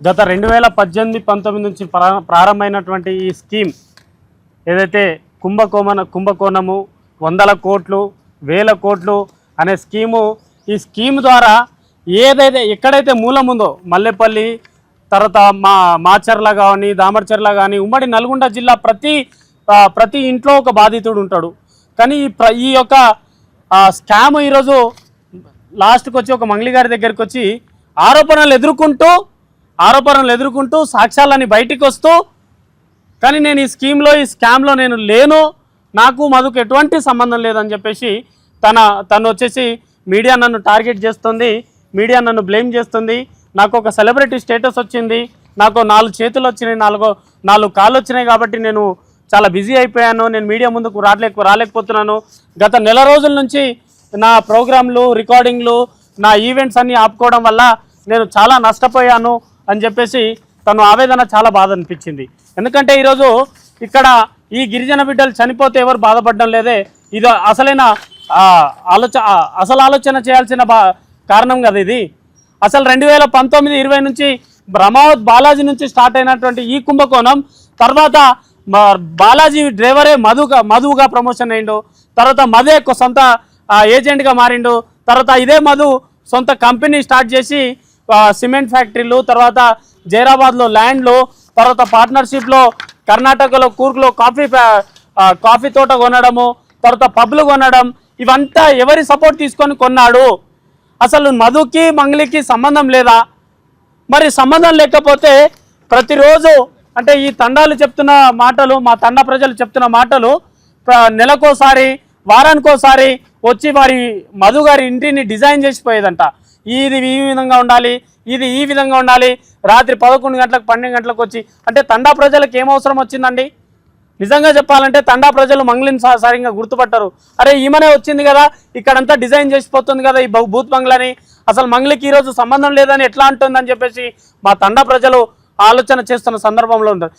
గత 2018-19 నుంచి ప్రారంభమైనటువంటి ఈ స్కీమ్ ఏదైతే కుంభకోణము 100 కోట్లు 1000 కోట్లు అనే స్కీము, ఈ స్కీమ్ ద్వారా ఏదైతే ఎక్కడైతే మూలం ఉందో మల్లెపల్లి తర్వాత మాచర్ల కానీ దామర్చర్ల కానీ ఉమ్మడి నల్గొండ జిల్లా ప్రతి ఇంట్లో ఒక బాధితుడు ఉంటాడు. కానీ ఈ యొక్క స్కామ్ ఈరోజు లాస్ట్కి వచ్చి ఒక మంగళి గారి దగ్గరికి వచ్చి ఆరోపణలు ఎదుర్కొంటూ సాక్ష్యాలని బయటికి వస్తూ, కానీ నేను ఈ స్కామ్లో నేను లేను, నాకు మధుకు ఎటువంటి సంబంధం లేదని చెప్పేసి తను వచ్చేసి మీడియా నన్ను టార్గెట్ చేస్తుంది, మీడియా నన్ను బ్లేమ్ చేస్తుంది. నాకు ఒక సెలబ్రిటీ స్టేటస్ వచ్చింది, నాకు 4 చేతులు వచ్చినాయి, 4 కాళ్ళు వచ్చినాయి కాబట్టి నేను చాలా బిజీ అయిపోయాను, నేను మీడియా ముందుకు రాలేకపోతున్నాను. గత నెల రోజుల నుంచి నా ప్రోగ్రాంలు రికార్డింగ్లు నా ఈవెంట్స్ అన్నీ ఆపుకోవడం వల్ల నేను చాలా నష్టపోయాను అని చెప్పేసి తను ఆవేదన చాలా బాధ అనిపించింది. ఎందుకంటే ఈరోజు ఇక్కడ ఈ గిరిజన బిడ్డలు చనిపోతే ఎవరు బాధపడడం లేదే, ఇది అసలైన ఆలోచన చేయాల్సిన కారణం కదా ఇది. అసలు 2019-20 నుంచి బ్రహ్మావత్ బాలాజీ నుంచి స్టార్ట్ అయినటువంటి ఈ కుంభకోణం తర్వాత బాలాజీ డ్రైవరే మధుగా ప్రమోషన్ అయిండు, తర్వాత మధే సొంత ఏజెంట్గా మారిండు, తర్వాత ఇదే మధు సొంత కంపెనీ స్టార్ట్ చేసి సిమెంట్ ఫ్యాక్టరీలు, తర్వాత జైరాబాద్లో ల్యాండ్లు, తర్వాత పార్ట్నర్షిప్లో కర్ణాటకలో కూర్గ్లో కాఫీ తోట కొనడము, తర్వాత పబ్లు కొనడం, ఇవంతా ఎవరి సపోర్ట్ తీసుకొని కొన్నాడు? అసలు మధుకి మంగళికి సంబంధం లేదా? మరి సంబంధం లేకపోతే ప్రతిరోజు అంటే ఈ తండాలు చెప్తున్న మాటలు, మా తండా ప్రజలు చెప్తున్న మాటలు నెలకోసారి వారానికోసారి వచ్చి వారి మధు గారి ఇంటిని డిజైన్ చేసిపోయేదంట. ఇది ఈ విధంగా ఉండాలి, ఇది ఈ విధంగా ఉండాలి, రాత్రి 11 గంటలకు 12 గంటలకు వచ్చి, అంటే తండా ప్రజలకు ఏమవసరం వచ్చిందండి? నిజంగా చెప్పాలంటే తండా ప్రజలు మంగళిని సరిగ్గా గుర్తుపట్టరు. అరే ఈమెనే వచ్చింది కదా, ఇక్కడంతా డిజైన్ చేసిపోతుంది కదా ఈ బూత్ బంగ్లాని, అసలు మంగళికి ఈరోజు సంబంధం లేదని ఎట్లా అంటుందని చెప్పేసి మా తండా ప్రజలు ఆలోచన చేస్తున్న సందర్భంలో ఉంటారు.